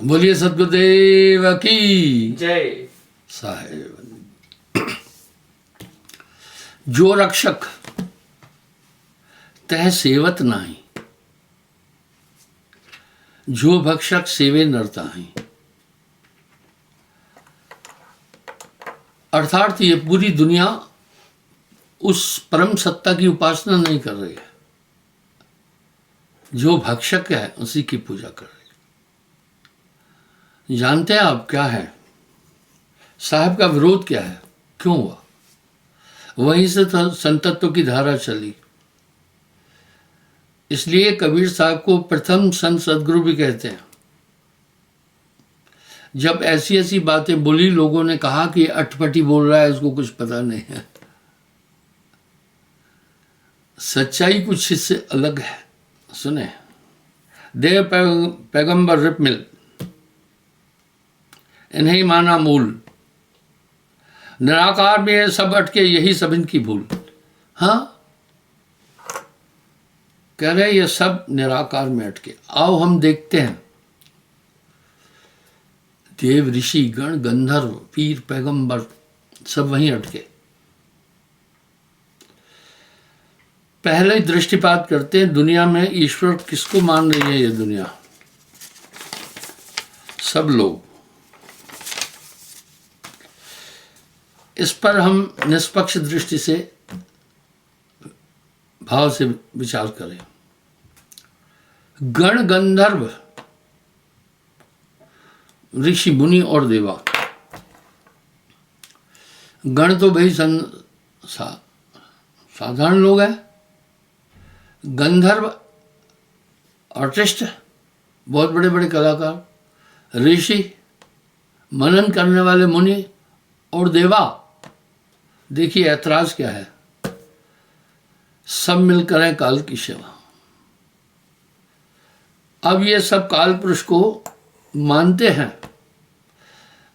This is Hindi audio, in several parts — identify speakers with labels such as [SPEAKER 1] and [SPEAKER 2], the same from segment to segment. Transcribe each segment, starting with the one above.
[SPEAKER 1] बोलिए सद्गुरुदेव की
[SPEAKER 2] जय।
[SPEAKER 1] साहेब। जो रक्षक तह सेवत नाही, जो भक्षक सेवे नरताहि। अर्थात ये पूरी दुनिया उस परम सत्ता की उपासना नहीं कर रही है, जो भक्षक है उसी की पूजा कर रही है। जानते हैं आप क्या है? साहब का विरोध क्या है, क्यों हुआ? वहीं से संतत्व की धारा चली। इसलिए कबीर साहब को प्रथम संत सदगुरु भी कहते हैं। जब ऐसी ऐसी बातें बोली, लोगों ने कहा कि अटपटी बोल रहा है, इसको कुछ पता नहीं है। सच्चाई कुछ इससे अलग है। सुने, देव पैगंबर रिप मिल, इन्हें माना मूल, निराकार में सब अटके, यही सब इनकी भूल। हाँ, कह रहे ये सब निराकार में अटके। आओ हम देखते हैं, देव ऋषि गण गंधर्व पीर पैगंबर सब वहीं अटके। पहले दृष्टिपात करते हैं दुनिया में ईश्वर किसको मान रही है। ये दुनिया सब लोग, इस पर हम निष्पक्ष दृष्टि से भाव से विचार करें। गण गंधर्व ऋषि मुनि और देवा। गण तो भाई साधारण लोग हैं। गंधर्व आर्टिस्ट, बहुत बड़े बड़े कलाकार। ऋषि मनन करने वाले मुनि, और देवा। देखिए ऐतराज क्या है, सब मिलकर है काल की सेवा। अब ये सब काल पुरुष को मानते हैं।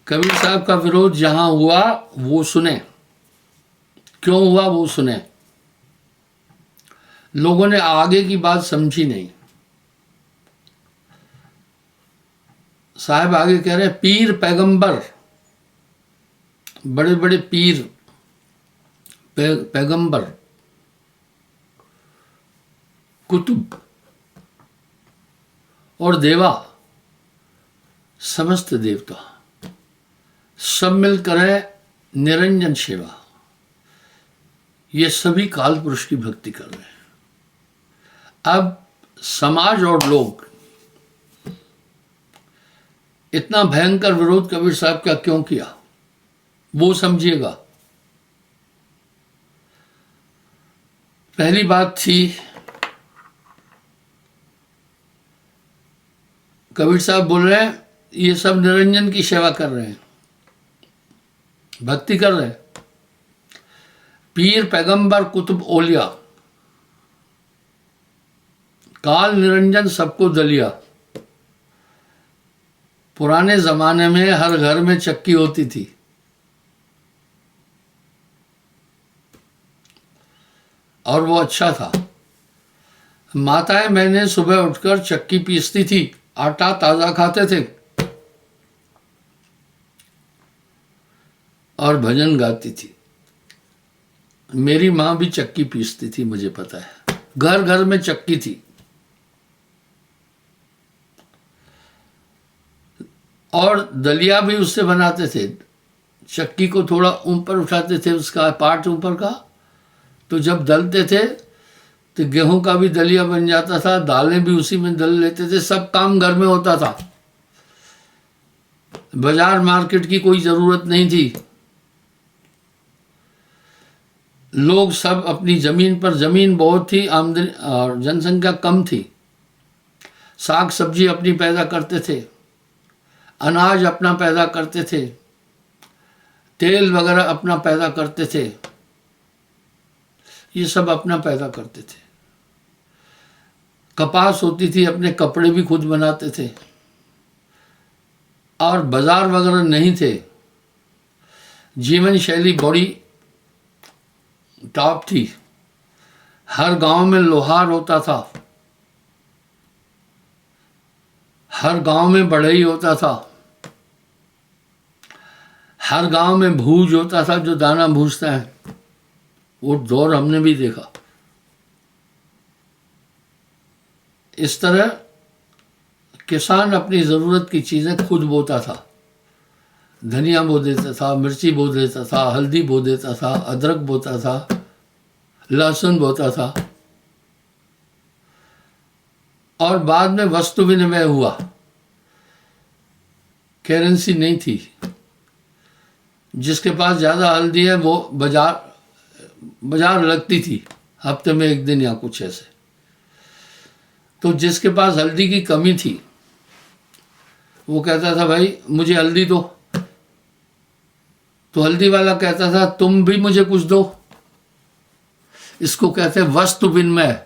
[SPEAKER 1] कबीर साहब का विरोध जहां हुआ वो सुने, क्यों हुआ वो सुने। लोगों ने आगे की बात समझी नहीं। साहब आगे कह रहे हैं, पीर पैगंबर, बड़े बड़े पीर पैगंबर, कुतुब और देवा, समस्त देवता सब मिलकर है निरंजन सेवा। ये सभी काल पुरुष की भक्ति कर रहे हैं। अब समाज और लोग इतना भयंकर विरोध कबीर साहब का क्यों किया, वो समझिएगा। पहली बात थी, कबीर साहब बोल रहे हैं ये सब निरंजन की सेवा कर रहे हैं, भक्ति कर रहे हैं। पीर पैगंबर कुतुब ओलिया, काल निरंजन सबको दलिया। पुराने जमाने में हर घर में चक्की होती थी। और वो अच्छा था। माताएं मैंने सुबह उठकर चक्की पीसती थी, आटा ताजा खाते थे और भजन गाती थी। मेरी माँ भी चक्की पीसती थी, मुझे पता है। घर घर में चक्की थी। और दलिया भी उससे बनाते थे। चक्की को थोड़ा ऊपर उठाते थे, उसका पार्ट ऊपर का, तो जब दलते थे तो गेहूं का भी दलिया बन जाता था, दालें भी उसी में दल लेते थे। सब काम घर में होता था, बाजार मार्केट की कोई जरूरत नहीं थी। लोग सब अपनी जमीन पर, जमीन बहुत थी, आमदनी और जनसंख्या कम थी। साग सब्जी अपनी पैदा करते थे, अनाज अपना पैदा करते थे, तेल वगैरह अपना पैदा करते थे। ये सब अपना पैदा करते थे। कपास होती थी, अपने कपड़े भी खुद बनाते थे। और बाजार वगैरह नहीं थे। जीवन शैली बड़ी टॉप थी। हर गांव में लोहार होता था, हर गांव में बढ़ई होता था, हर गांव में भूज होता था जो दाना भूजता है। वो दौर हमने भी देखा। इस तरह किसान अपनी ज़रूरत की चीज़ें खुद बोता था। धनिया बो देता था, मिर्ची बो देता था, हल्दी बो देता था, अदरक बोता था, लहसुन बोता था। और बाद में वस्तु विनिमय हुआ। करेंसी नहीं थी। जिसके पास ज़्यादा हल्दी है वो बाजार लगती थी हफ्ते में एक दिन या कुछ ऐसे। तो जिसके पास हल्दी की कमी थी वो कहता था भाई मुझे हल्दी दो। तो हल्दी वाला कहता था तुम भी मुझे कुछ दो। इसको कहते हैं वस्तु विनिमय।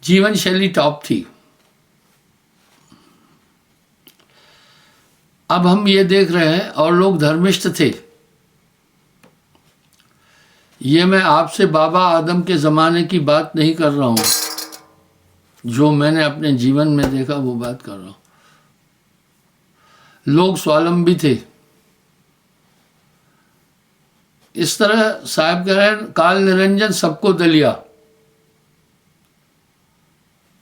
[SPEAKER 1] जीवन शैली टॉप थी। अब हम ये देख रहे हैं और लोग धर्मिष्ठ थे। ये मैं आपसे बाबा आदम के ज़माने की बात नहीं कर रहा हूँ, जो मैंने अपने जीवन में देखा वो बात कर रहा हूँ। लोग स्वावलंबी थे। इस तरह साहब कह रहे हैं काल निरंजन सबको दलिया,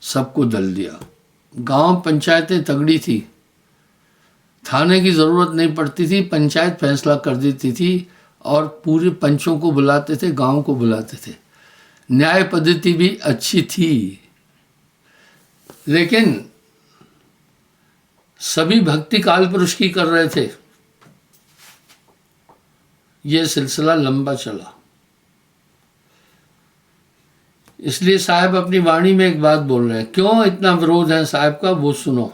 [SPEAKER 1] सबको दल दिया। गांव पंचायतें तगड़ी थी। थाने की ज़रूरत नहीं पड़ती थी, पंचायत फैसला कर देती थी और पूरे पंचों को बुलाते थे, गांव को बुलाते थे। न्याय पद्धति भी अच्छी थी। लेकिन सभी भक्ति काल पुरुष की कर रहे थे। यह सिलसिला लंबा चला। इसलिए साहब अपनी वाणी में एक बात बोल रहे हैं। क्यों इतना विरोध है साहब का, वो सुनो।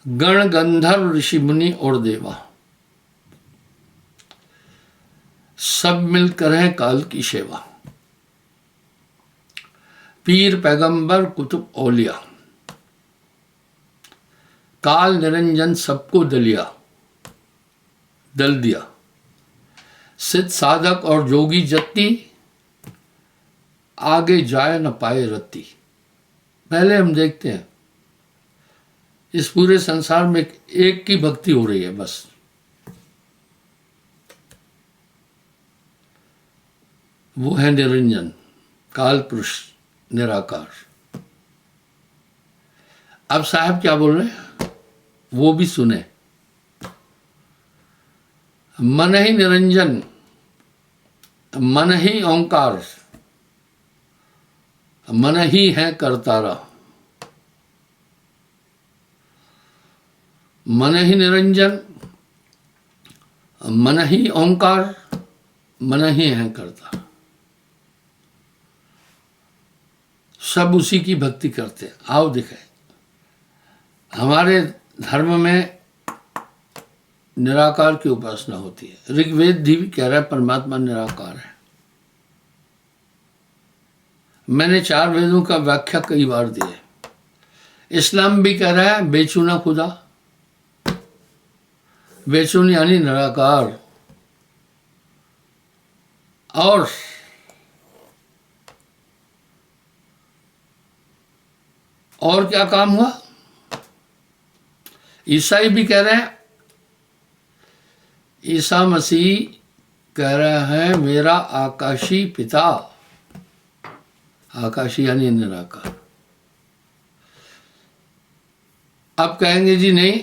[SPEAKER 1] गण गंधर्व ऋषि मुनि और देवा सब मिलकर हैं काल की सेवा। पीर पैगंबर कुतुब औलिया, काल निरंजन सबको दल दिया। सिद्ध साधक और जोगी जत्ती, आगे जाए न पाए रत्ती। पहले हम देखते हैं इस पूरे संसार में एक की भक्ति हो रही है बस। वो है निरंजन, काल पुरुष, निराकार। अब साहब क्या बोल रहे हैं वो भी सुने। मन ही निरंजन, मन ही ओंकार, मन ही है करतारा। मन ही निरंजन, मन ही ओंकार, मन ही है करतारा। सब उसी की भक्ति करते हैं। आओ दिखाए हमारे धर्म में निराकार की उपासना होती है। ऋग्वेद भी कह रहा है परमात्मा निराकार है। मैंने 4 वेदों का व्याख्या कई बार दी है। इस्लाम भी कह रहा है बेचुना खुदा, बेचुन यानी निराकार। और क्या काम हुआ? ईसाई भी कह रहे हैं, ईसा मसीह कह रहा है मेरा आकाशी पिता, आकाशी यानी निराकार। अब कहेंगे जी नहीं,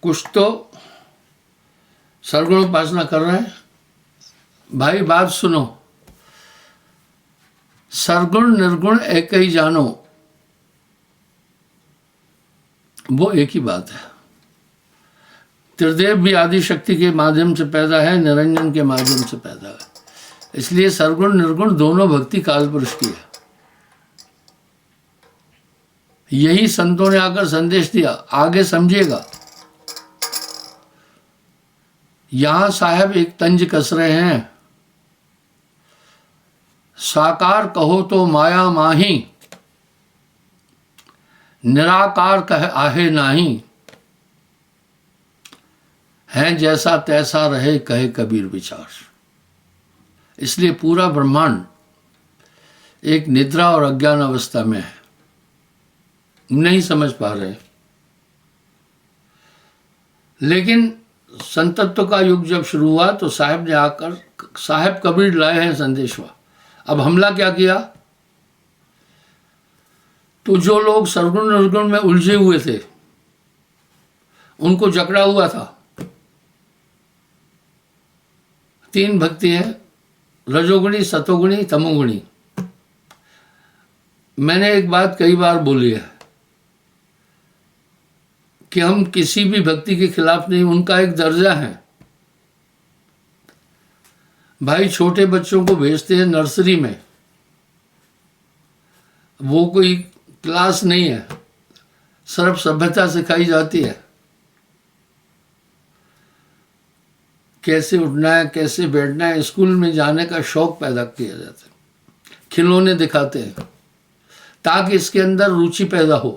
[SPEAKER 1] कुछ तो सरगुण उपासना कर रहे हैं। भाई बात सुनो, सरगुण निर्गुण एक ही जानो, वो एक ही बात है। त्रिदेव भी आदि शक्ति के माध्यम से पैदा है, निरंजन के माध्यम से पैदा है। इसलिए सरगुण निर्गुण दोनों भक्ति काल पुरुष की है। यही संतों ने आकर संदेश दिया। आगे समझिएगा। यहां साहब एक तंज कस रहे हैं। साकार कहो तो माया माही, निराकार कह आहे नाही। है जैसा तैसा रहे कहे कबीर विचार। इसलिए पूरा ब्रह्मांड एक निद्रा और अज्ञान अवस्था में है, नहीं समझ पा रहे। लेकिन संतत्व का युग जब शुरू हुआ तो साहब ने आकर, साहब कबीर लाए हैं संदेशवा। अब हमला क्या किया? तो जो लोग सरगुण निर्गुण में उलझे हुए थे उनको जकड़ा हुआ था। 3 भक्ति है, रजोगुणी, सतोगुणी, तमोगुणी। मैंने एक बात कई बार बोली है कि हम किसी भी भक्ति के खिलाफ नहीं, उनका एक दर्जा है। भाई छोटे बच्चों को भेजते हैं नर्सरी में, वो कोई क्लास नहीं है, सिर्फ सभ्यता सिखाई जाती है, कैसे उठना है, कैसे बैठना है। स्कूल में जाने का शौक पैदा किया जाता है, खिलौने दिखाते हैं ताकि इसके अंदर रुचि पैदा हो।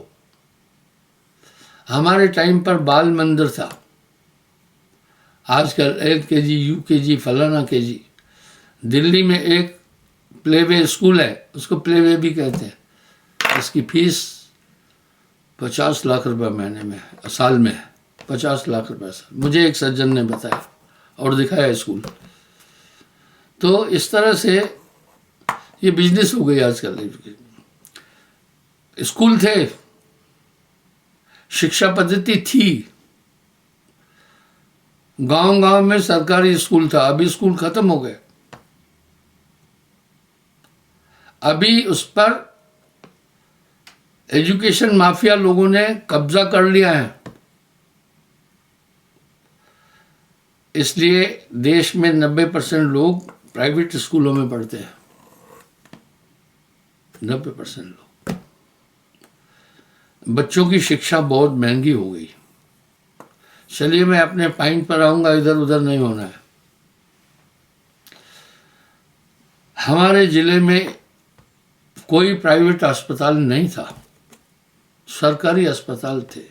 [SPEAKER 1] हमारे टाइम पर बाल मंदिर था, आजकल LKG, UKG, फलाना KG। दिल्ली में एक प्लेवे स्कूल है, उसको प्लेवे भी कहते हैं। इसकी फीस 50 लाख रुपए महीने में, साल में है 50 लाख रुपए साल। मुझे एक सज्जन ने बताया और दिखाया स्कूल। तो इस तरह से ये बिजनेस हो गई आजकल। स्कूल थे, शिक्षा पद्धति थी, गांव गांव में सरकारी स्कूल था। अभी स्कूल खत्म हो गए, अभी उस पर एजुकेशन माफिया लोगों ने कब्जा कर लिया है। इसलिए देश में 90% लोग प्राइवेट स्कूलों में पढ़ते हैं, 90% लोग। बच्चों की शिक्षा बहुत महंगी हो गई। चलिए मैं अपने पॉइंट पर आऊंगा, इधर उधर नहीं होना है। हमारे जिले में कोई प्राइवेट अस्पताल नहीं था, सरकारी अस्पताल थे।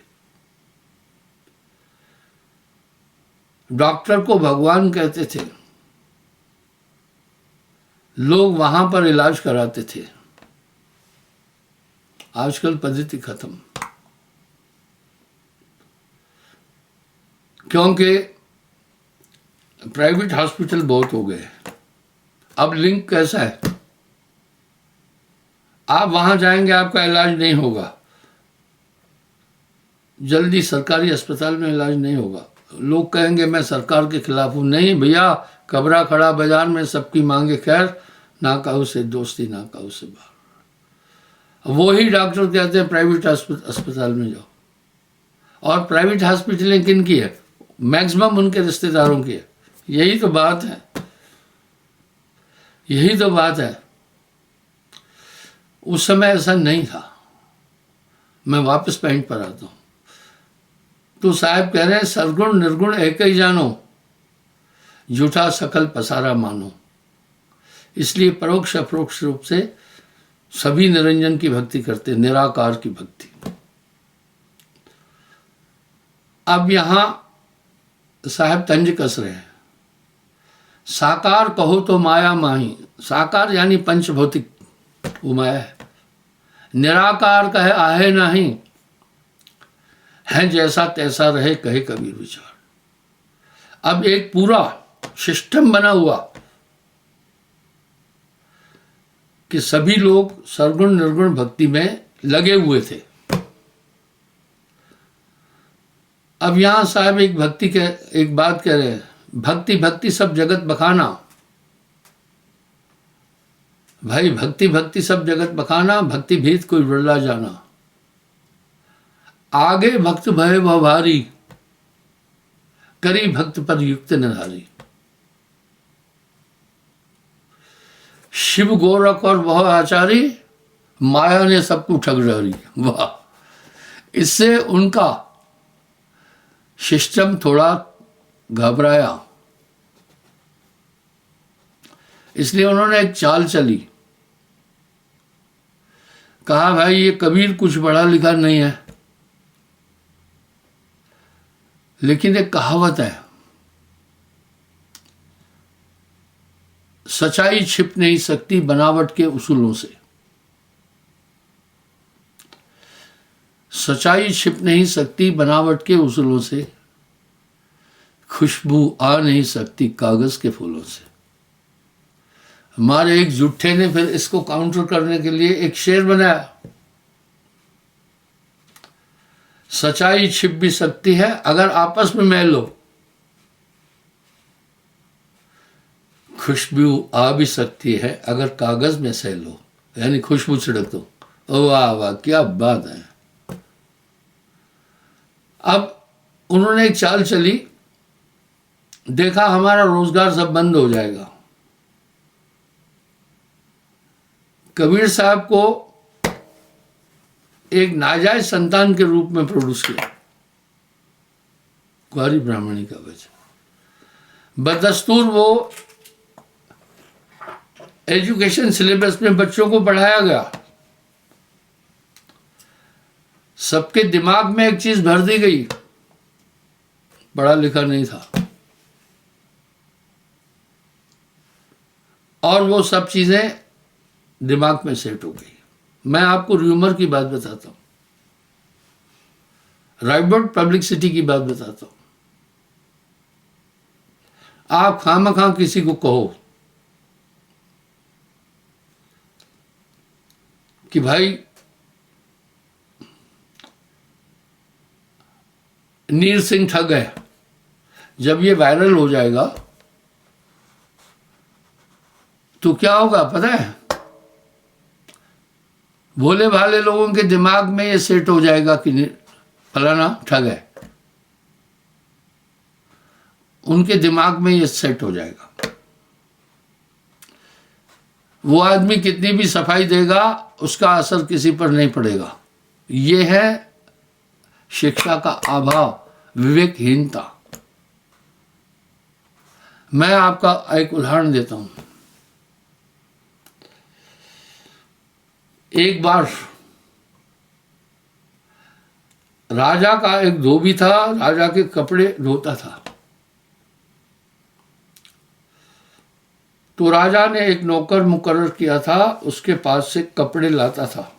[SPEAKER 1] डॉक्टर को भगवान कहते थे, लोग वहां पर इलाज कराते थे। आजकल पद्धति खत्म, क्योंकि प्राइवेट हॉस्पिटल बहुत हो गए। अब लिंक कैसा है, आप वहां जाएंगे आपका इलाज नहीं होगा, जल्दी सरकारी अस्पताल में इलाज नहीं होगा। लोग कहेंगे मैं सरकार के खिलाफ हूं। नहीं भैया, कबरा खड़ा बाजार में सबकी मांगे खैर, ना काहू से दोस्ती ना काहू से बाहर। वो ही डॉक्टर कहते हैं प्राइवेट अस्पताल में जाओ। और प्राइवेट हॉस्पिटलें किन की है? मैक्सिमम उनके रिश्तेदारों की है। यही तो बात है, यही तो बात है। उस समय ऐसा नहीं था। मैं वापस पॉइंट पर आता हूं। तो साहब कह रहे हैं सरगुण निर्गुण एक ही जानो, झूठा सकल पसारा मानो। इसलिए परोक्ष अपरोक्ष रूप से सभी निरंजन की भक्ति करते, निराकार की भक्ति। अब यहां साहब तंज कस रहे हैं। साकार कहो तो माया माही, साकार यानी पंचभौतिक, वो माया है। निराकार कहे आहे नहीं, है जैसा तैसा रहे कहे कबीर विचार। अब एक पूरा सिस्टम बना हुआ कि सभी लोग सरगुण निर्गुण भक्ति में लगे हुए थे। अब यहां साहब एक बात कह रहे हैं, भक्ति भक्ति सब जगत बखाना। भाई भक्ति भक्ति सब जगत बखाना, भक्ति भेद कोई बिरला जाना। आगे भक्त भय वह भारी, करी भक्त पर युक्त निधारी। शिव गोरख और वह आचारी, माया ने सबको ठग डाली। वाह! इससे उनका सिस्टम थोड़ा घबराया, इसलिए उन्होंने एक चाल चली। कहा भाई ये कबीर कुछ बड़ा लिखा नहीं है, लेकिन एक कहावत है, सच्चाई छिप नहीं सकती बनावट के उसूलों से। सच्चाई छिप नहीं सकती बनावट के उसूलों से, खुशबू आ नहीं सकती कागज के फूलों से। हमारे एक जुट्ठे ने फिर इसको काउंटर करने के लिए एक शेर बनाया, सच्चाई छिप भी सकती है अगर आपस में मैल हो, खुशबू आ भी सकती है अगर कागज में सैल हो। यानी खुशबू छिड़क दो। ओ वाह वाह, क्या बात है। अब उन्होंने एक चाल चली, देखा हमारा रोजगार सब बंद हो जाएगा। कबीर साहब को एक नाजायज संतान के रूप में प्रोड्यूस किया, कुंवारी ब्राह्मणी का बच्चा। बदस्तूर वो एजुकेशन सिलेबस में बच्चों को पढ़ाया गया, सबके दिमाग में एक चीज भर दी गई, पढ़ा लिखा नहीं था, और वो सब चीजें दिमाग में सेट हो गई। मैं आपको र्यूमर की बात बताता हूं, राइबर्ट पब्लिसिटी की बात बताता हूं। आप खामखा किसी को कहो कि भाई नीर सिंह ठग है, जब ये वायरल हो जाएगा तो क्या होगा पता है? भोले भाले लोगों के दिमाग में ये सेट हो जाएगा कि फलाना ठग है, उनके दिमाग में ये सेट हो जाएगा। वो आदमी कितनी भी सफाई देगा उसका असर किसी पर नहीं पड़ेगा। ये है शिक्षा का अभाव, विवेकहीनता। मैं आपका एक उदाहरण देता हूं। एक बार राजा का एक धोबी था, राजा के कपड़े धोता था। तो राजा ने एक नौकर मुकर्रर किया था, उसके पास से कपड़े लाता था।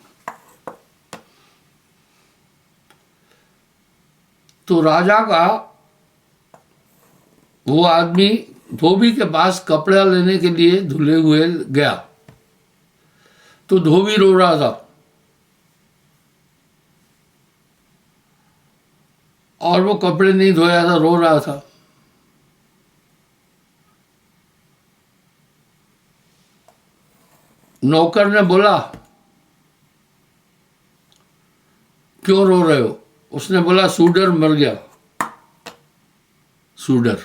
[SPEAKER 1] तो राजा का वो आदमी धोबी के पास कपड़ा लेने के लिए धुले हुए गया, तो धोबी रो रहा था और वो कपड़े नहीं धोया था, रो रहा था। नौकर ने बोला क्यों रो रहे हो? उसने बोला सूडर मर गया, सूडर।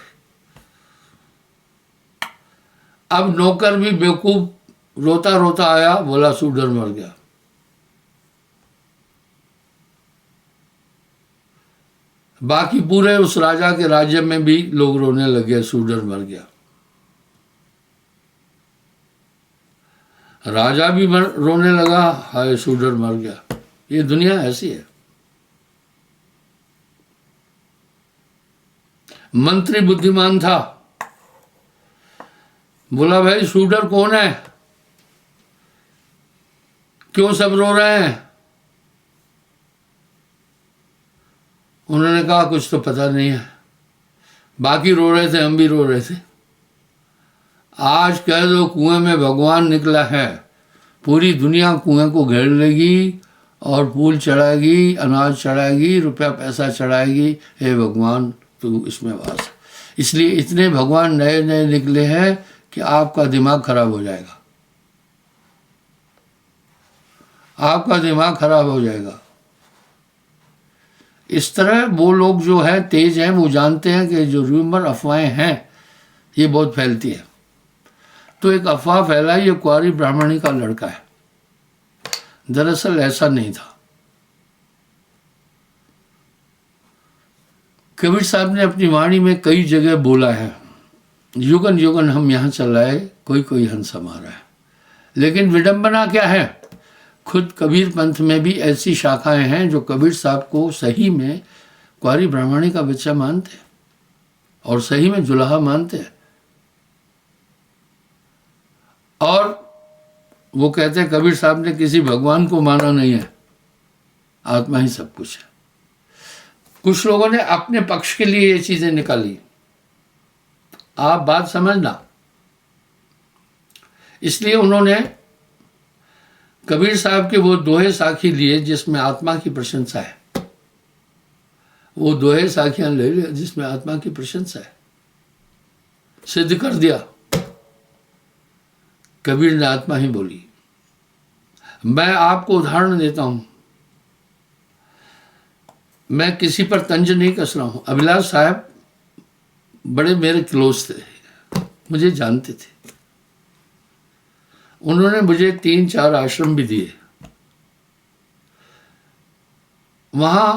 [SPEAKER 1] अब नौकर भी बेवकूफ रोता रोता आया, बोला सूडर मर गया। बाकी पूरे उस राजा के राज्य में भी लोग रोने लगे, सूडर मर गया। राजा भी रोने लगा, हाय सूडर मर गया। ये दुनिया ऐसी है। मंत्री बुद्धिमान था, बोला भाई सूडर कौन है, क्यों सब रो रहे हैं? उन्होंने कहा कुछ तो पता नहीं है, बाकी रो रहे थे, हम भी रो रहे थे। आज कह दो कुएं में भगवान निकला है, पूरी दुनिया कुएं को घेर लेगी और फूल चढ़ाएगी, अनाज चढ़ाएगी, रुपया पैसा चढ़ाएगी। हे भगवान तू इसमें वास। इसलिए इतने भगवान नए नए निकले हैं कि आपका दिमाग खराब हो जाएगा, आपका दिमाग खराब हो जाएगा। इस तरह वो लोग जो है तेज हैं, वो जानते हैं कि जो र्यूमर अफवाहें हैं ये बहुत फैलती है। तो एक अफवाह फैलाई ये कुंवारी ब्राह्मणी का लड़का है। दरअसल ऐसा नहीं था। कबीर साहब ने अपनी वाणी में कई जगह बोला है, युगन युगन हम यहाँ चलाए, कोई कोई हंस हमारा है। लेकिन विडंबना क्या है, खुद कबीर पंथ में भी ऐसी शाखाएं हैं जो कबीर साहब को सही में कुंवारी ब्राह्मणी का बच्चा मानते हैं और सही में जुलाहा मानते हैं। और वो कहते हैं कबीर साहब ने किसी भगवान को माना नहीं है, आत्मा ही सब कुछ है। कुछ लोगों ने अपने पक्ष के लिए ये चीजें निकाली, आप बात समझना। इसलिए उन्होंने कबीर साहब के वो दोहे साखी लिए जिसमें आत्मा की प्रशंसा है, वो दोहे साखियां ले लिया जिसमें आत्मा की प्रशंसा है, सिद्ध कर दिया कबीर ने आत्मा ही बोली। मैं आपको उदाहरण देता हूं, मैं किसी पर तंज नहीं कस रहा हूं। अभिलाष साहब बड़े मेरे क्लोज थे, मुझे जानते थे। उन्होंने मुझे 3-4 आश्रम भी दिए। वहां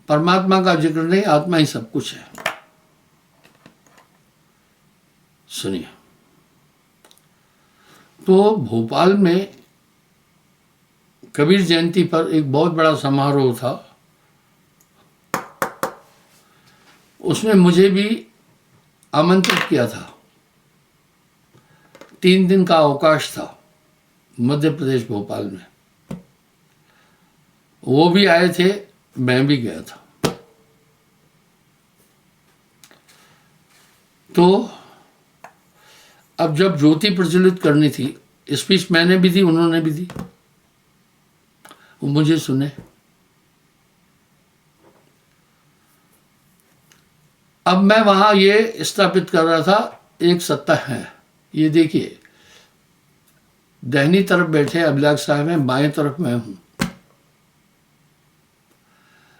[SPEAKER 1] परमात्मा का जिक्र नहीं, आत्मा ही सब कुछ है। सुनिए, तो भोपाल में कबीर जयंती पर एक बहुत बड़ा समारोह था। उसमें मुझे भी आमंत्रित किया था। 3 दिन का अवकाश था मध्य प्रदेश भोपाल में। वो भी आए थे, मैं भी गया था। तो अब जब ज्योति प्रज्वलित करनी थी, स्पीच मैंने भी दी, उन्होंने भी दी, वो मुझे सुने। अब मैं वहां ये स्थापित कर रहा था, एक सत्ता है। ये देखिए, दाहिनी तरफ बैठे अभिलाष साहब हैं, बाएं तरफ मैं हूं।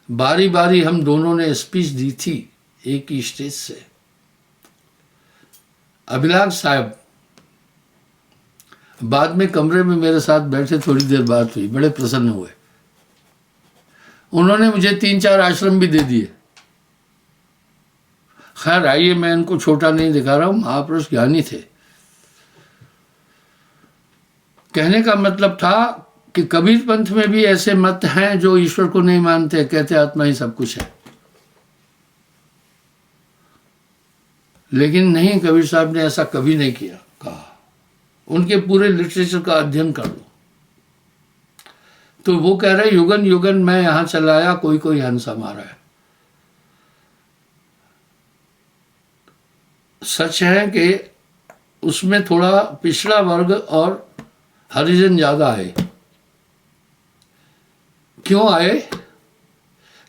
[SPEAKER 1] बारी बारी हम दोनों ने स्पीच दी थी एक ही स्टेज से। अभिलाष साहब बाद में कमरे में मेरे साथ बैठे, थोड़ी देर बात हुई, बड़े प्रसन्न हुए। उन्होंने मुझे 3-4 आश्रम भी दे दिए। खैर आइए, मैं इनको छोटा नहीं दिखा रहा हूं, महापुरुष ज्ञानी थे। कहने का मतलब था कि कबीर पंथ में भी ऐसे मत हैं जो ईश्वर को नहीं मानते, कहते आत्मा ही सब कुछ है। लेकिन नहीं, कबीर साहब ने ऐसा कभी नहीं किया। कहा उनके पूरे लिटरेचर का अध्ययन कर लो तो वो कह रहे युगन युगन मैं यहां चला आया, कोई कोई हंसा मारा है। सच है कि उसमें थोड़ा पिछड़ा वर्ग और हरिजन ज्यादा आए। क्यों आए?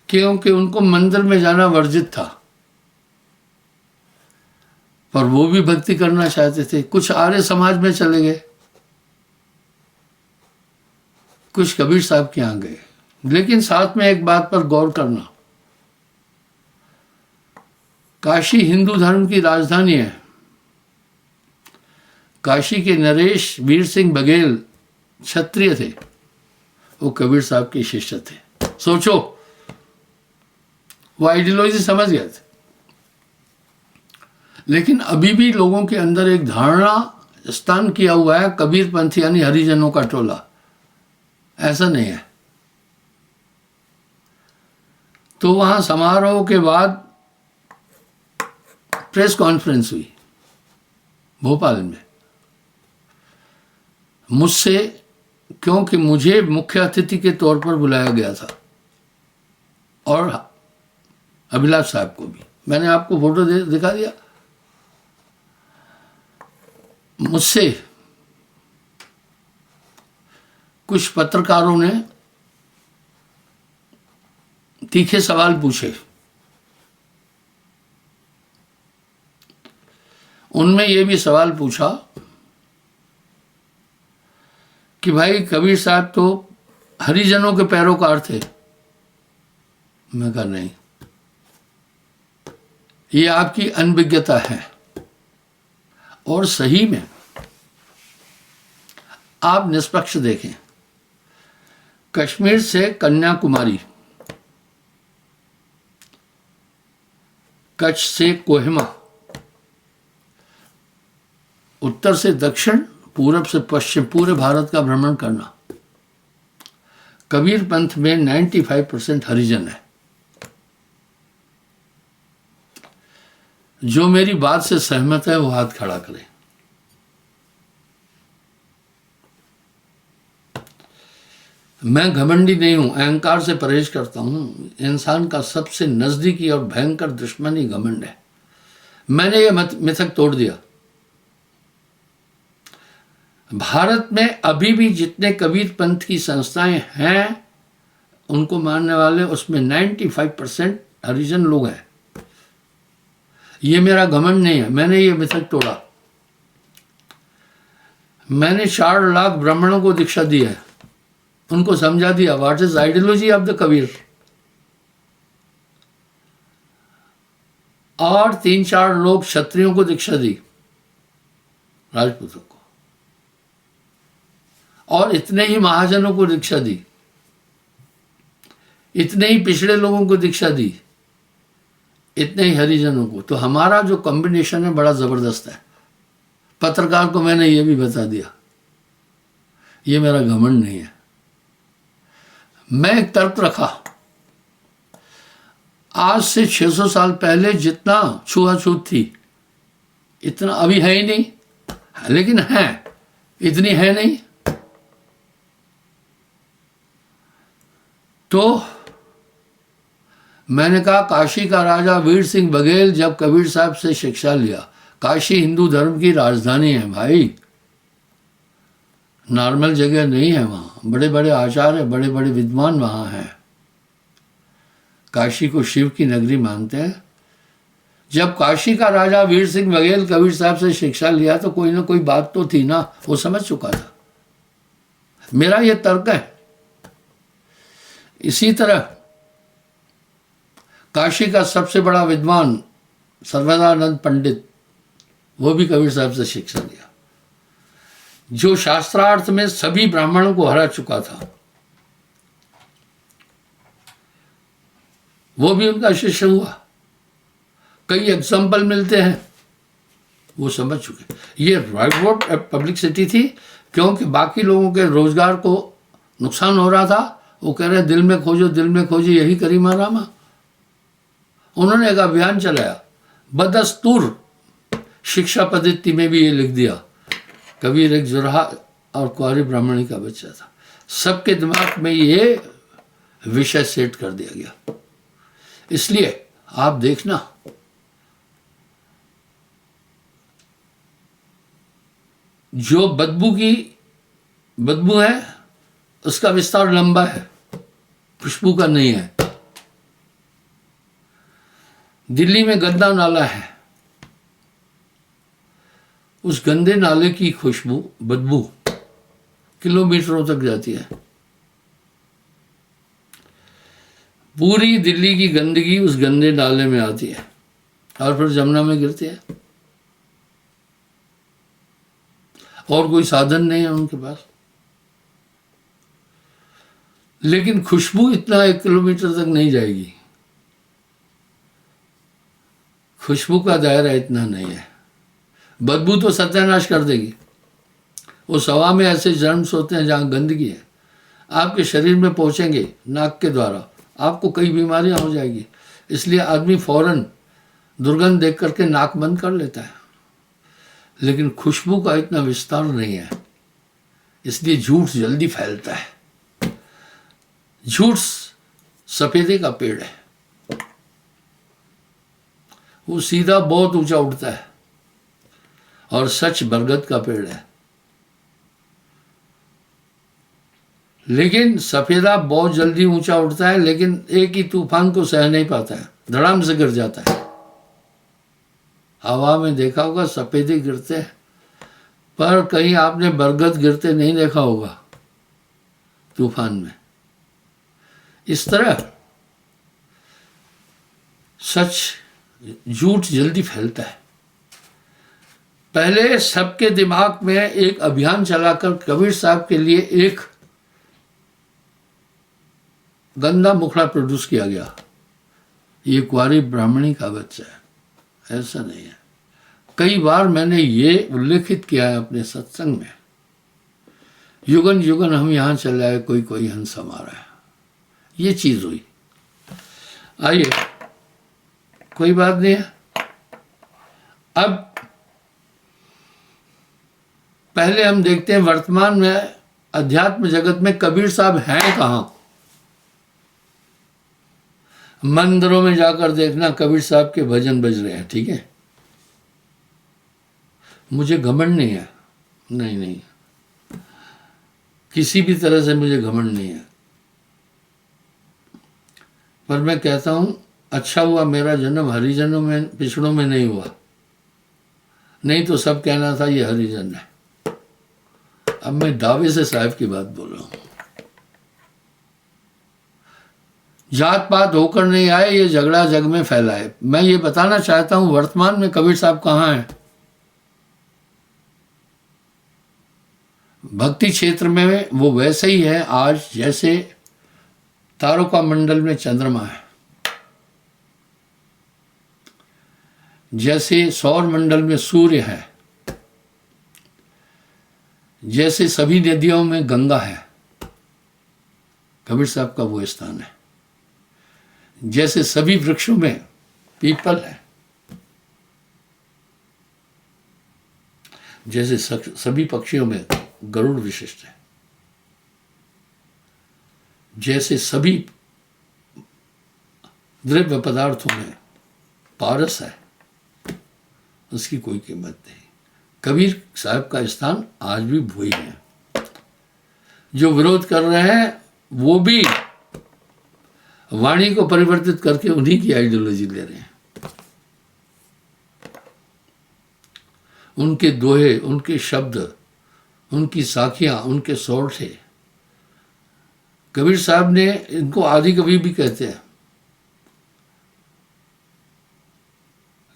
[SPEAKER 1] क्योंकि उनको मंदिर में जाना वर्जित था, पर वो भी भक्ति करना चाहते थे। कुछ आर्य समाज में चले गए, कुछ कबीर साहब के यहां गए। लेकिन साथ में एक बात पर गौर करना, काशी हिंदू धर्म की राजधानी है। काशी के नरेश वीर सिंह बघेल क्षत्रिय थे, वो कबीर साहब के शिष्य थे। सोचो, वो आइडियोलॉजी समझ गए थे। लेकिन अभी भी लोगों के अंदर एक धारणा स्थान किया हुआ है, कबीर पंथ यानी हरिजनों का टोला। ऐसा नहीं है। तो वहां समारोह के बाद प्रेस कॉन्फ्रेंस हुई भोपाल में मुझसे, क्योंकि मुझे मुख्य अतिथि के तौर पर बुलाया गया था और अभिलाष साहब को भी। मैंने आपको फोटो दिखा दिया। मुझसे कुछ पत्रकारों ने तीखे सवाल पूछे। उनमें यह भी सवाल पूछा कि भाई कबीर साहब तो हरिजनों के पैरोकार थे। मैं कहा नहीं, ये आपकी अनभिज्ञता है। और सही में आप निष्पक्ष देखें, कश्मीर से कन्याकुमारी, कच्छ से कोहिमा, उत्तर से दक्षिण, पूरब से पश्चिम, पूरे भारत का भ्रमण करना। कबीर पंथ में 95% हरिजन है। जो मेरी बात से सहमत है वो हाथ खड़ा करे। मैं घमंडी नहीं हूं, अहंकार से परहेज करता हूं। इंसान का सबसे नजदीकी और भयंकर दुश्मन ही घमंड है। मैंने ये मिथक तोड़ दिया। भारत में अभी भी जितने कबीर पंथ की संस्थाएं हैं उनको मानने वाले, उसमें 95% हरिजन लोग हैं। ये मेरा घमंड नहीं है, मैंने ये मिथक तोड़ा। मैंने 4 लाख ब्राह्मणों को दीक्षा दी है, उनको समझा दिया what is ideology of the Kabir. और 3-4 लोग क्षत्रियों को दीक्षा दी, राजपूतों को, और इतने ही महाजनों को दीक्षा दी, इतने ही पिछड़े लोगों को दीक्षा दी, इतने ही हरिजनों को। तो हमारा जो कॉम्बिनेशन है बड़ा जबरदस्त है। पत्रकार को मैंने ये भी बता दिया, ये मेरा घमंड नहीं है। मैं एक तर्क रखा, आज से 600 साल पहले जितना छुआछूत थी इतना अभी है ही नहीं, लेकिन है, इतनी है नहीं। तो मैंने कहा काशी का राजा वीर सिंह बघेल जब कबीर साहब से शिक्षा लिया, काशी हिंदू धर्म की राजधानी है भाई, नॉर्मल जगह नहीं है। वहाँ बड़े बड़े आचार्य, बड़े बड़े विद्वान वहाँ हैं। काशी को शिव की नगरी मानते हैं। जब काशी का राजा वीर सिंह बघेल कबीर साहब से शिक्षा लिया तो कोई ना कोई बात तो थी ना, वो समझ चुका था। मेरा ये तर्क है। इसी तरह काशी का सबसे बड़ा विद्वान सर्वदानंद पंडित, वो भी कबीर साहब से शिक्षा लिया, जो शास्त्रार्थ में सभी ब्राह्मणों को हरा चुका था, वो भी उनका शिष्य हुआ। कई एग्जाम्पल मिलते हैं, वो समझ चुके। ये राइट पब्लिसिटी थी, क्योंकि बाकी लोगों के रोजगार को नुकसान हो रहा था। वो कह रहे दिल में खोजो, दिल में खोजो, यही करीमा रामा। उन्होंने एक अभियान चलाया, बदस्तूर शिक्षा पद्धति में भी ये लिख दिया, कबीर एक जुरहा और कुंवारी ब्राह्मणी का बच्चा था। सबके दिमाग में ये विषय सेट कर दिया गया। इसलिए आप देखना, जो बदबू है उसका विस्तार लंबा है, खुशबू का नहीं है। दिल्ली में गंदा नाला है, उस गंदे नाले की खुशबू, बदबू किलोमीटरों तक जाती है। पूरी दिल्ली की गंदगी उस गंदे नाले में आती है और फिर जमुना में गिरती है। और कोई साधन नहीं है उनके पास, लेकिन खुशबू इतना 1 किलोमीटर तक नहीं जाएगी। खुशबू का दायरा इतना नहीं है। बदबू तो सत्यानाश कर देगी। उस हवा में ऐसे जर्म्स होते हैं जहाँ गंदगी है, आपके शरीर में पहुँचेंगे नाक के द्वारा, आपको कई बीमारियां हो जाएगी। इसलिए आदमी फौरन दुर्गंध देख करके नाक बंद कर लेता है। लेकिन खुशबू का इतना विस्तार नहीं है, इसलिए झूठ जल्दी फैलता है। झूठ सफेदे का पेड़ है, वो सीधा बहुत ऊंचा उठता है, और सच बरगद का पेड़ है। लेकिन सफेदा बहुत जल्दी ऊंचा उठता है, लेकिन एक ही तूफान को सह नहीं पाता है, धड़ाम से गिर जाता है। हवा में देखा होगा सफेदे गिरते हैं, पर कहीं आपने बरगद गिरते नहीं देखा होगा तूफान में। इस तरह सच, झूठ जल्दी फैलता है। पहले सबके दिमाग में एक अभियान चलाकर कबीर साहब के लिए एक गंदा मुखड़ा प्रोड्यूस किया गया, ये कुंवारी ब्राह्मणी का बच्चा है। ऐसा नहीं है। कई बार मैंने ये उल्लेखित किया है अपने सत्संग में, युगन युगन हम यहाँ चले आए, कोई कोई हंस हमारा है। ये चीज हुई। आइए, कोई बात नहीं है। अब पहले हम देखते हैं वर्तमान में अध्यात्म जगत में कबीर साहब हैं कहाँ? मंदिरों में जाकर देखना कबीर साहब के भजन बज रहे हैं, ठीक है। मुझे घमंड नहीं है, नहीं नहीं, किसी भी तरह से मुझे घमंड नहीं है, पर मैं कहता हूं अच्छा हुआ मेरा जन्म हरिजनों में पिछड़ों में नहीं हुआ, नहीं तो सब कहना था ये हरिजन है। अब मैं दावे से साहब की बात बोल रहा हूं। जात पात होकर नहीं आए, ये झगड़ा जग में फैला है। मैं ये बताना चाहता हूं वर्तमान में कबीर साहब कहाँ हैं। भक्ति क्षेत्र में वो वैसे ही है आज जैसे तारों का मंडल में चंद्रमा है, जैसे सौर मंडल में सूर्य है, जैसे सभी नदियों में गंगा है, कबीर साहब का वो स्थान है। जैसे सभी वृक्षों में पीपल है, जैसे सभी पक्षियों में गरुड़ विशिष्ट है, जैसे सभी द्रव्य पदार्थों में पारस है, उसकी कोई कीमत नहीं। कबीर साहब का स्थान आज भी वही है। जो विरोध कर रहे हैं वो भी वाणी को परिवर्तित करके उन्हीं की आइडियोलॉजी ले रहे हैं। उनके दोहे, उनके शब्द, उनकी साखियां, उनके सोरठे। कबीर साहब ने इनको आदि कवि भी कहते हैं।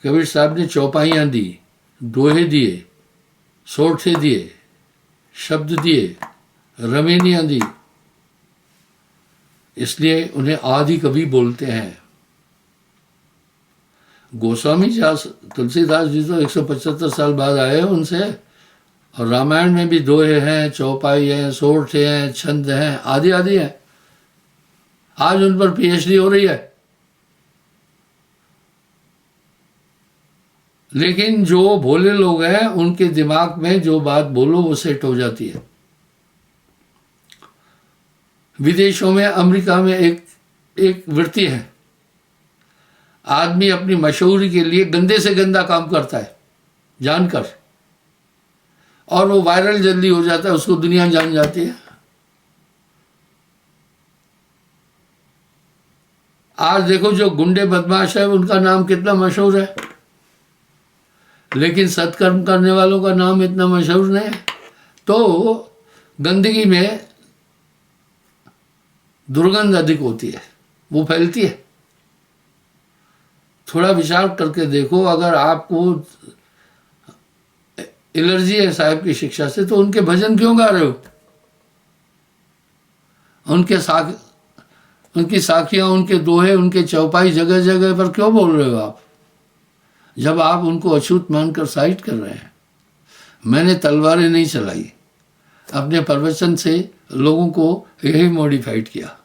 [SPEAKER 1] कबीर साहब ने चौपाइयां दी, दोहे दिए, सोरठे दिए, शब्द दिए, रमेनियां दी, इसलिए उन्हें आदि कवि बोलते हैं। गोस्वामी तुलसीदास जी तो 175 साल बाद आए हैं उनसे, और रामायण में भी दोहे हैं, चौपाई हैं, सोरठे हैं, छंद हैं, आदि आदि हैं। आज उन पर पीएचडी हो रही है। लेकिन जो भोले लोग हैं उनके दिमाग में जो बात बोलो वो सेट हो जाती है। विदेशों में, अमेरिका में एक वृत्ति है, आदमी अपनी मशहूरी के लिए गंदे से गंदा काम करता है जानकर, और वो वायरल जल्दी हो जाता है, उसको दुनिया जान जाती है। आज देखो जो गुंडे बदमाश है उनका नाम कितना मशहूर है, लेकिन सत्कर्म करने वालों का नाम इतना मशहूर नहीं है। तो गंदगी में दुर्गंध अधिक होती है, वो फैलती है। थोड़ा विचार करके देखो, अगर आपको एलर्जी है साहब की शिक्षा से तो उनके भजन क्यों गा रहे हो? उनकी साखियां, उनके दोहे, उनके चौपाई जगह जगह पर क्यों बोल रहे हो आप, जब आप उनको अछूत मानकर साइट कर रहे हैं? मैंने तलवारें नहीं चलाई, अपने प्रवचन से लोगों को यही मॉडिफाइड किया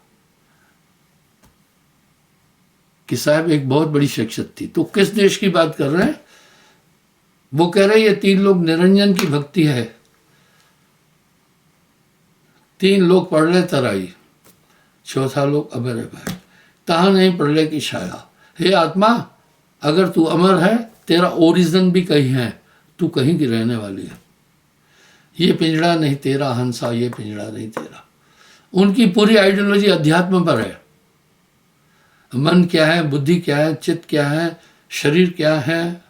[SPEAKER 1] कि साहब एक बहुत बड़ी शख्सियत थी। तो किस देश की बात कर रहे हैं? वो कह रहे ये 3 लोग निरंजन की भक्ति है। 3 लोग पढ़ ले तराई, चौथा लोग अमर है भाई, तहा नहीं पढ़ ले की छाया। हे आत्मा, अगर तू अमर है, तेरा ओरिजिन भी कहीं है, तू कहीं की रहने वाली है। ये पिंजड़ा नहीं तेरा हंसा, ये पिंजड़ा नहीं तेरा। उनकी पूरी आइडियोलॉजी अध्यात्म पर है। मन क्या है, बुद्धि क्या है, चित्त क्या है, शरीर क्या है,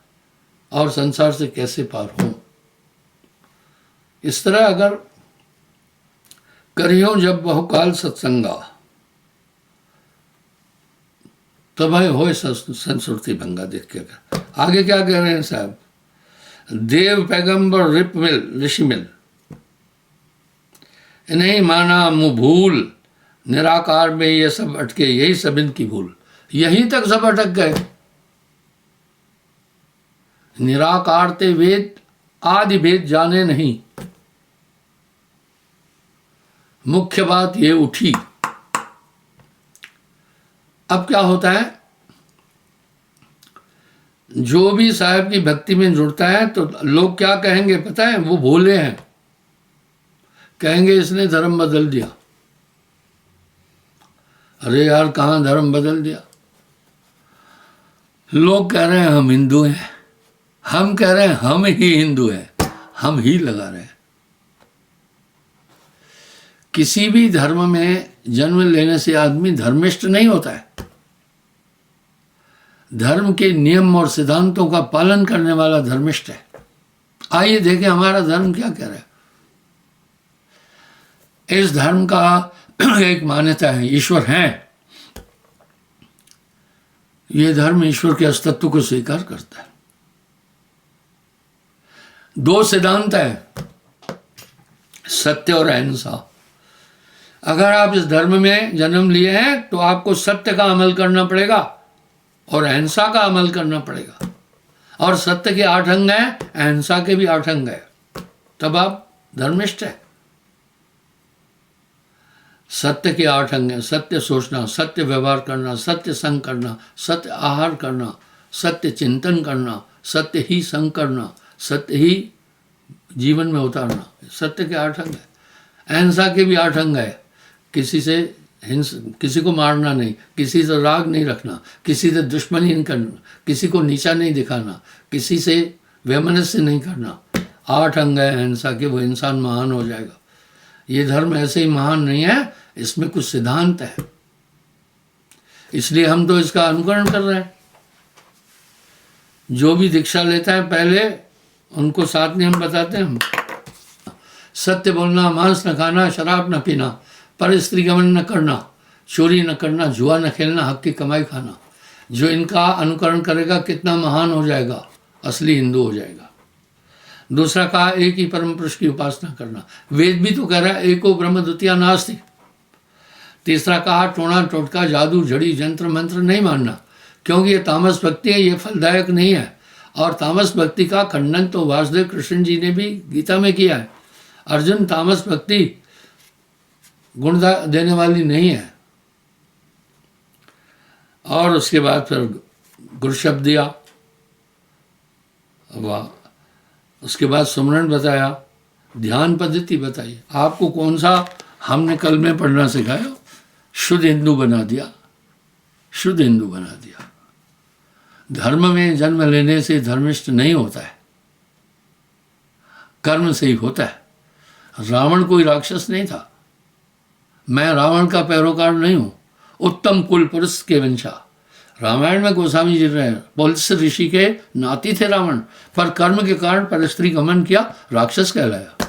[SPEAKER 1] और संसार से कैसे पार हो। इस तरह अगर करियो जब बहुकाल सत्संगा, तब हो संस्कृति भंगा। देख के आगे क्या कह रहे हैं साहब? देव पैगंबर रिप मिल ऋषि मिल, इन्हें माना मुँह भूल, निराकार में ये सब अटके, यही सब इनकी भूल। यहीं तक सब अटक गए। निराकार ते वेद आदि भेद जाने नहीं। मुख्य बात ये उठी। अब क्या होता है, जो भी साहब की भक्ति में जुड़ता है तो लोग क्या कहेंगे पता है? वो भोले हैं। कहेंगे इसने धर्म बदल दिया। अरे यार, कहाँ धर्म बदल दिया? लोग कह रहे हैं हम हिंदू हैं, हम कह रहे हैं हम ही हिंदू हैं, हम ही लगा रहे हैं। किसी भी धर्म में जन्म लेने से आदमी धर्मिष्ठ नहीं होता है। धर्म के नियम और सिद्धांतों का पालन करने वाला धर्मिष्ठ है। आइए देखें हमारा धर्म क्या कह रहा है। इस धर्म का एक मान्यता है, ईश्वर है। यह धर्म ईश्वर के अस्तित्व को स्वीकार करता है। दो सिद्धांत है, सत्य और अहिंसा। अगर आप इस धर्म में जन्म लिए हैं तो आपको सत्य का अमल करना पड़ेगा और अहिंसा का अमल करना पड़ेगा। और सत्य के 8 अंग हैं, अहिंसा के भी 8 अंग हैं, तब आप धर्मिष्ठ है। सत्य के 8 अंग हैं, सत्य सोचना, सत्य व्यवहार करना, सत्य संग करना, सत्य आहार करना, सत्य चिंतन करना, सत्य ही संग करना, सत्य ही जीवन में उतारना। सत्य के 8 अंग हैं। अहिंसा के भी 8 अंग है। किसी को मारना नहीं, किसी से राग नहीं रखना, किसी से दुश्मनी नहीं करना, किसी को नीचा नहीं दिखाना, किसी से वैमनस्य नहीं करना। 8 अंग है अहिंसा के, वो इंसान महान हो जाएगा। ये धर्म ऐसे ही महान नहीं है, इसमें कुछ सिद्धांत है, इसलिए हम तो इसका अनुकरण कर रहे हैं। जो भी दीक्षा लेता है पहले उनको 7 नियम बताते हैं हम। सत्य बोलना, मांस न खाना, शराब न पीना, पर स्त्री गमन न करना, चोरी न करना, जुआ न खेलना, हक की कमाई खाना। जो इनका अनुकरण करेगा कितना महान हो जाएगा, असली हिंदू हो जाएगा। दूसरा कहा एक ही परम पुरुष की उपासना करना। वेद भी तो कह रहा है एको ब्रह्म द्वितीया नास्ति। तीसरा कहा टोना टोटका, जादू, झड़ी, जंत्र मंत्र नहीं मानना, क्योंकि ये तामस भक्ति है, ये फलदायक नहीं है। और तामस भक्ति का खंडन तो वासुदेव कृष्ण जी ने भी गीता में किया है। अर्जुन, तामस भक्ति गुण देने वाली नहीं है। और उसके बाद फिर गुरु शब्द दिया, वाह। उसके बाद सुमरन बताया, ध्यान पद्धति बताई। आपको कौन सा हमने कल में पढ़ना सिखाया? शुद्ध हिंदू बना दिया, शुद्ध हिंदू बना दिया। धर्म में जन्म लेने से धर्मिष्ठ नहीं होता है, कर्म से ही होता है। रावण कोई राक्षस नहीं था। मैं रावण का पैरोकार नहीं हूं, उत्तम कुल पुरुष के वंशा। रामायण में गोस्वामी जी रहे, पुलस ऋषि के नाती थे रावण, पर कर्म के कारण पर स्त्री गमन किया, राक्षस कहलाया।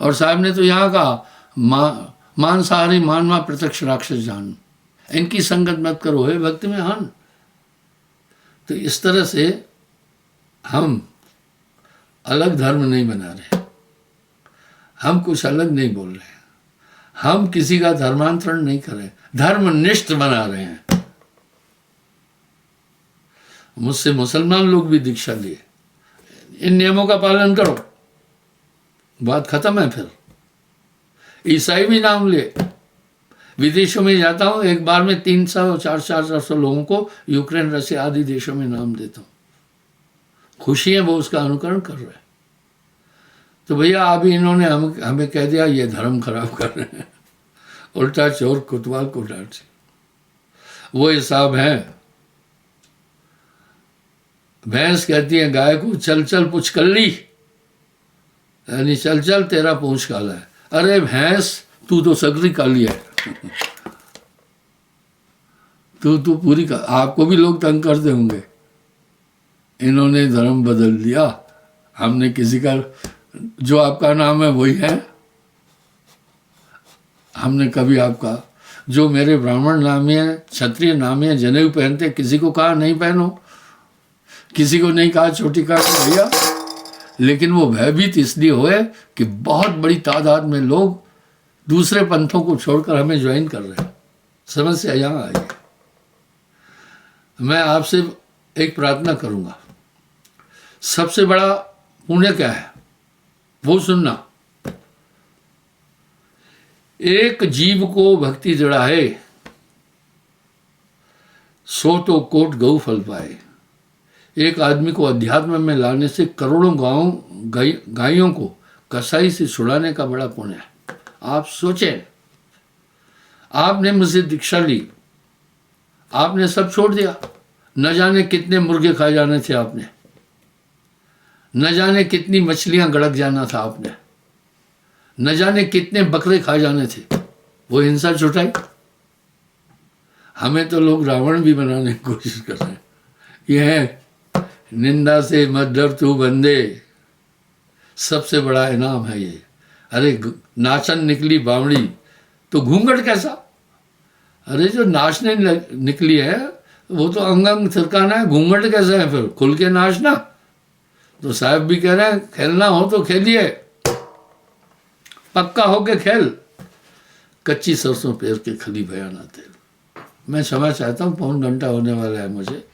[SPEAKER 1] और साहब ने तो यहाँ कहा मांसाहारी मानवा प्रत्यक्ष राक्षस जान, इनकी संगत मत करो हे भक्ति में हान। तो इस तरह से हम अलग धर्म नहीं बना रहे, हम कुछ अलग नहीं बोल रहे, हम किसी का धर्मांतरण नहीं कर रहे, धर्मनिष्ठ बना रहे हैं। मुझसे मुसलमान लोग भी दीक्षा लिए, इन नियमों का पालन करो, बात खत्म है। फिर ईसाई भी नाम ले। विदेशों में जाता हूं, एक बार में 300-400 लोगों को यूक्रेन, रशिया आदि देशों में नाम देता हूं। खुशी है, वो उसका अनुकरण कर रहे हैं। तो भैया अभी इन्होंने हमें कह दिया ये धर्म खराब कर रहे हैं, उल्टा चोर कोतवाल को डांट। वो हिसाब है। भैंस कहती है गाय को चल चल पूछ कल्ली, यानी चल चल तेरा पूंछ काला है। अरे भैंस, तू तो सगरी काली है, तू पूरी का। आपको भी लोग तंग करते होंगे, इन्होंने धर्म बदल दिया, हमने किसी का, जो आपका नाम है वही है। हमने कभी आपका, जो मेरे ब्राह्मण नाम है, क्षत्रिय नाम है, जनेऊ पहनते, किसी को कहा नहीं पहनो, किसी को नहीं कहा चोटी काटो भैया। लेकिन वो भयभीत इसलिए हुए कि बहुत बड़ी तादाद में लोग दूसरे पंथों को छोड़कर हमें ज्वाइन कर रहे हैं। समस्या यहाँ आई है। मैं आपसे एक प्रार्थना करूंगा, सबसे बड़ा पुण्य क्या है वो सुनना। एक जीव को भक्ति जड़ाए, सो तो कोट गौ फल पाए। एक आदमी को अध्यात्म में लाने से करोड़ों गायों को कसाई से छुड़ाने का बड़ा पुण्य है। आप सोचें, आपने मुझसे दीक्षा ली, आपने सब छोड़ दिया, न जाने कितने मुर्गे खाए जाने थे आपने, न जाने कितनी मछलियां गड़क जाना था आपने, न जाने कितने बकरे खाए जाने थे, वो हिंसा छुटाई। हमें तो लोग रावण भी बनाने की कोशिश कर रहे हैं। यह निंदा से मत डर तू बंदे, सबसे बड़ा इनाम है ये। अरे नाचन निकली बावड़ी तो घूंघट कैसा? अरे जो नाचने निकली है वो तो अंग अंग थिरकाना है, घूंघट कैसा है फिर? खुल के नाचना। तो साहब भी कह रहे हैं खेलना हो तो खेलिए, पक्का हो के खेल, कच्ची सरसों पेर के खली बयाना तेल। मैं क्षमा चाहता हूँ, 1.25 घंटा होने वाला है मुझे।